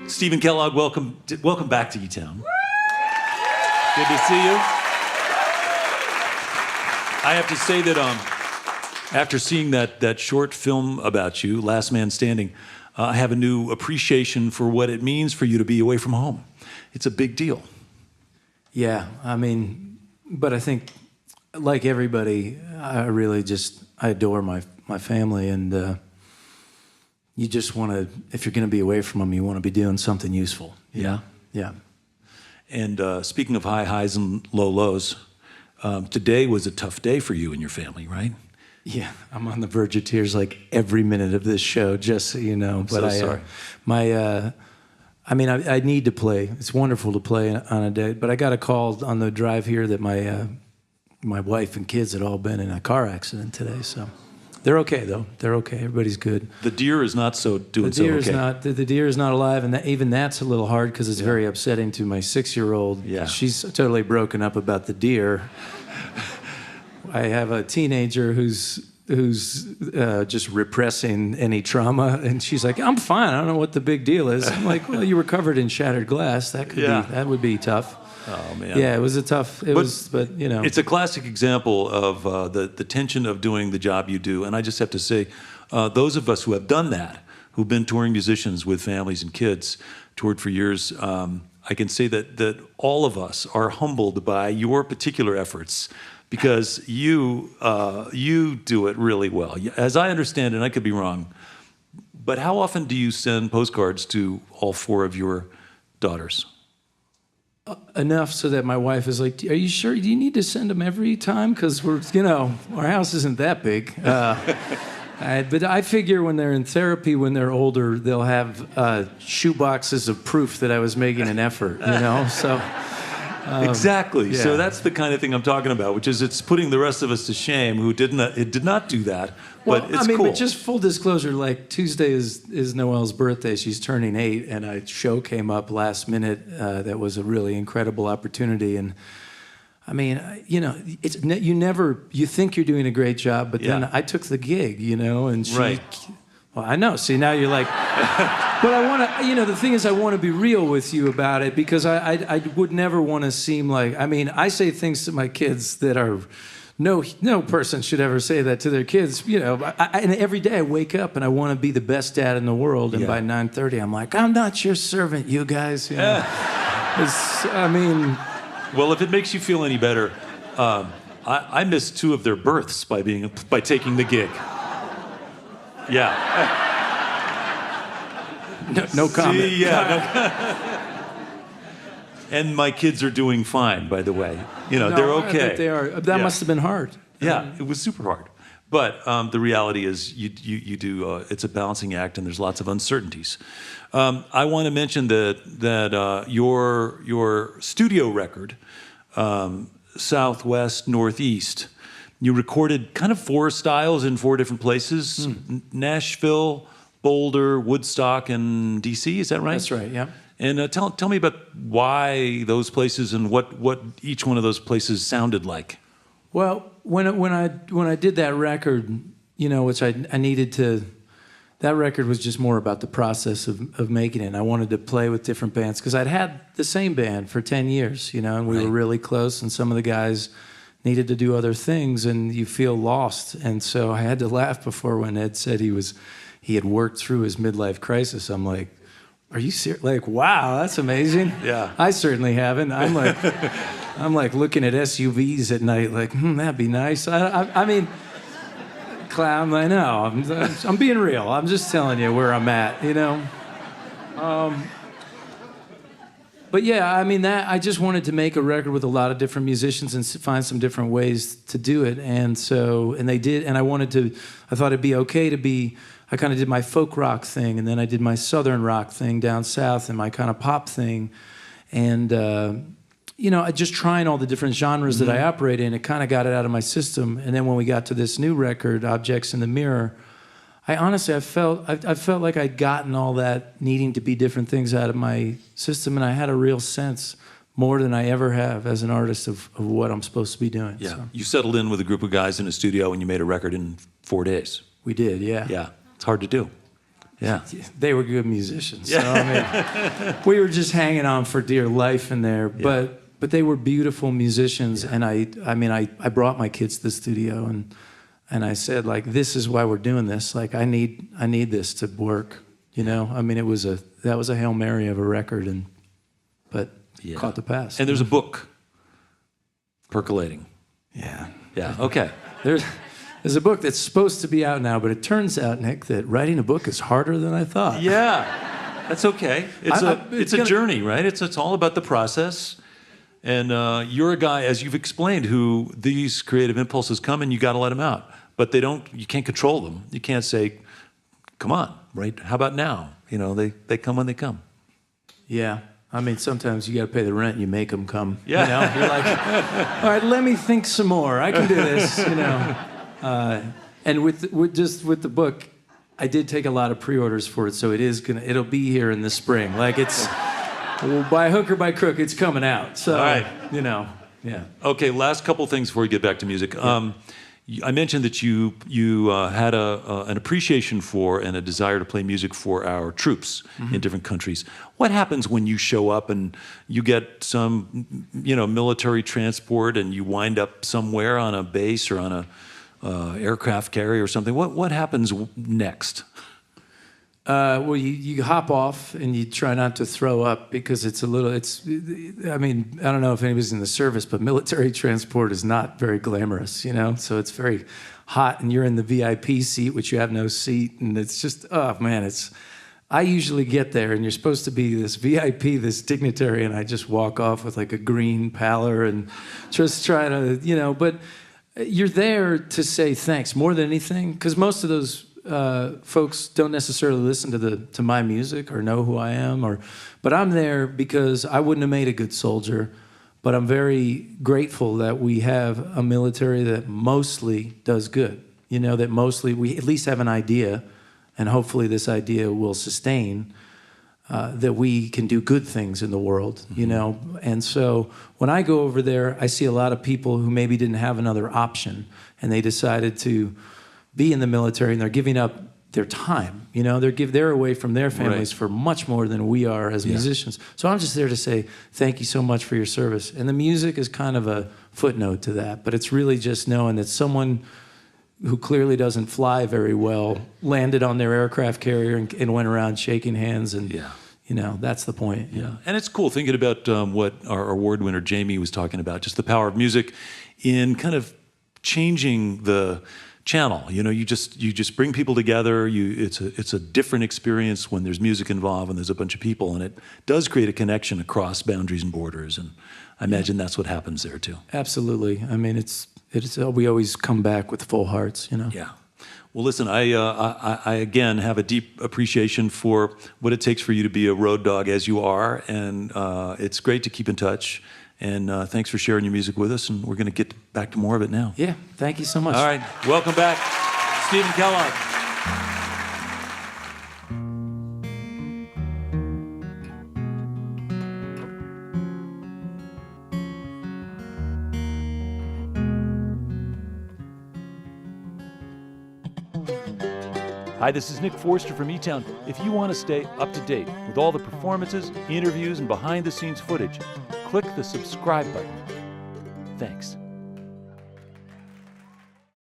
Stephen Kellogg, welcome back to eTown. Good to see you. I have to say that after seeing that short film about you, Last Man Standing, I have a new appreciation for what it means for you to be away from home. It's a big deal. Yeah, I mean, but I think, like everybody, I adore my family, and you just want to, if you're going to be away from them, you want to be doing something useful. Yeah? Yeah. And speaking of high highs and low lows, today was a tough day for you and your family, right? Yeah, I'm on the verge of tears like every minute of this show, just so you know. But sorry. I need to play. It's wonderful to play on a day, but I got a call on the drive here that my wife and kids had all been in a car accident today, so they're okay though. They're okay. Everybody's good. The deer is not doing so okay. The deer is not alive, and even that's a little hard because it's very upsetting to my 6-year-old. Yeah. She's totally broken up about the deer. I have a teenager who's just repressing any trauma, and she's like, "I'm fine. I don't know what the big deal is." I'm like, "Well, you were covered in shattered glass. That would be tough." Oh man. Yeah, it was a tough. But you know, it's a classic example of the tension of doing the job you do, and I just have to say, those of us who have done that, who've been touring musicians with families and kids, toured for years, I can say that all of us are humbled by your particular efforts. Because you do it really well. As I understand it, and I could be wrong, but how often do you send postcards to all 4 of your daughters? Enough so that my wife is like, "Are you sure? Do you need to send them every time? Because our house isn't that big." But I figure when they're in therapy, when they're older, they'll have shoe boxes of proof that I was making an effort, so... Exactly. Yeah. So that's the kind of thing I'm talking about, which is it's putting the rest of us to shame who did not do that. But it's cool. But just full disclosure, like Tuesday is Noelle's birthday. She's turning 8, and a show came up last minute that was a really incredible opportunity. And I mean, you think you're doing a great job, but then I took the gig, and she. Right. Well, I know. See, now you're like, but I want to, the thing is, I want to be real with you about it because I would never want to seem like, I say things to my kids that are, no person should ever say that to their kids, and every day I wake up and I want to be the best dad in the world, and by 9:30 I'm like, I'm not your servant, you guys. Well, if it makes you feel any better, I missed 2 of their births by taking the gig. Yeah. No comment. See, And my kids are doing fine, by the way. They're okay. They are. That must have been hard. Yeah, it was super hard. But the reality is you do, it's a balancing act, and there's lots of uncertainties. I want to mention that your studio record, Southwest, Northeast, you recorded kind of 4 styles in 4 different places, Nashville, Boulder, Woodstock, and D.C., is that right? That's right, yeah. And tell me about why those places and what each one of those places sounded like. Well, when I did that record, which I needed to, that record was just more about the process of making it. And I wanted to play with different bands because I'd had the same band for 10 years, and we were really close, and some of the guys needed to do other things, and you feel lost. And so I had to laugh before when Ed said he had worked through his midlife crisis. I'm like, are you serious? Like, wow, that's amazing. Yeah. I certainly haven't. I'm like looking at SUVs at night, like, that'd be nice. I mean, clown. I know. I'm being real. I'm just telling you where I'm at. But yeah, I just wanted to make a record with a lot of different musicians and find some different ways to do it. And they did, and I thought it'd be okay to I kind of did my folk rock thing, and then I did my southern rock thing down south, and my kind of pop thing. And, I just trying all the different genres that I operate in, it kind of got it out of my system. And then when we got to this new record, Objects in the Mirror, I felt like I'd gotten all that needing to be different things out of my system, and I had a real sense, more than I ever have as an artist, of what I'm supposed to be doing. Yeah, so. You settled in with a group of guys in a studio and you made a record in 4 days. We did, yeah. Yeah, it's hard to do. Yeah. They were good musicians. So, I mean, we were just hanging on for dear life in there. Yeah. But they were beautiful musicians. Yeah. And I brought my kids to the studio and I said, like, this is why we're doing this. Like, I need this to work. You know, I mean, that was a Hail Mary of a record, but caught the pass. And there's a book percolating. Yeah. Yeah. Okay. There's a book that's supposed to be out now, but it turns out, Nick, that writing a book is harder than I thought. Yeah. That's okay. It's a journey, right? It's all about the process. And you're a guy, as you've explained, who these creative impulses come and you got to let them out. But you can't control them. You can't say, come on, right? How about now? You know, they come when they come. Yeah. I mean, sometimes you got to pay the rent and you make them come. Yeah. You know? You're like, all right, let me think some more. I can do this, you know. And with the book, I did take a lot of pre-orders for it, so it'll be here in the spring. Like by hook or by crook, it's coming out. So, all right. You know, yeah. Okay, last couple things before we get back to music. Yeah. I mentioned that you had an appreciation for and a desire to play music for our troops in different countries. What happens when you show up and you get some, military transport and you wind up somewhere on a base or on a aircraft carrier or something? What happens next? Well, you hop off and you try not to throw up because I don't know if anybody's in the service, but military transport is not very glamorous, so it's very hot and you're in the VIP seat, which you have no seat. And it's just, oh man, I usually get there and you're supposed to be this VIP, this dignitary, and I just walk off with like a green pallor and just try to, but you're there to say thanks more than anything, because most of those folks don't necessarily listen to my music or know who I am, but I'm there because I wouldn't have made a good soldier. But I'm very grateful that we have a military that mostly does good. That mostly we at least have an idea, and hopefully this idea will sustain. That we can do good things in the world, And so when I go over there, I see a lot of people who maybe didn't have another option, and they decided to be in the military, and they're giving up their time. They're away from their families for much more than we are as musicians. So I'm just there to say thank you so much for your service. And the music is kind of a footnote to that, but it's really just knowing that someone who clearly doesn't fly very well landed on their aircraft carrier and went around shaking hands, and that's the point. Yeah, and it's cool thinking about what our award winner Jamie was talking about, just the power of music in kind of changing the channel. You just bring people together. It's a different experience when there's music involved and there's a bunch of people, and it does create a connection across boundaries and borders. And I imagine that's what happens there too. Absolutely. I mean, we always come back with full hearts. Yeah. Well, listen, I again have a deep appreciation for what it takes for you to be a road dog as you are, and it's great to keep in touch. And thanks for sharing your music with us, and we're going to get back to more of it now. Yeah, thank you so much. All right, welcome back, Stephen Kellogg. Hi, this is Nick Forster from eTown. If you want to stay up to date with all the performances, interviews, and behind-the-scenes footage, click the subscribe button. Thanks.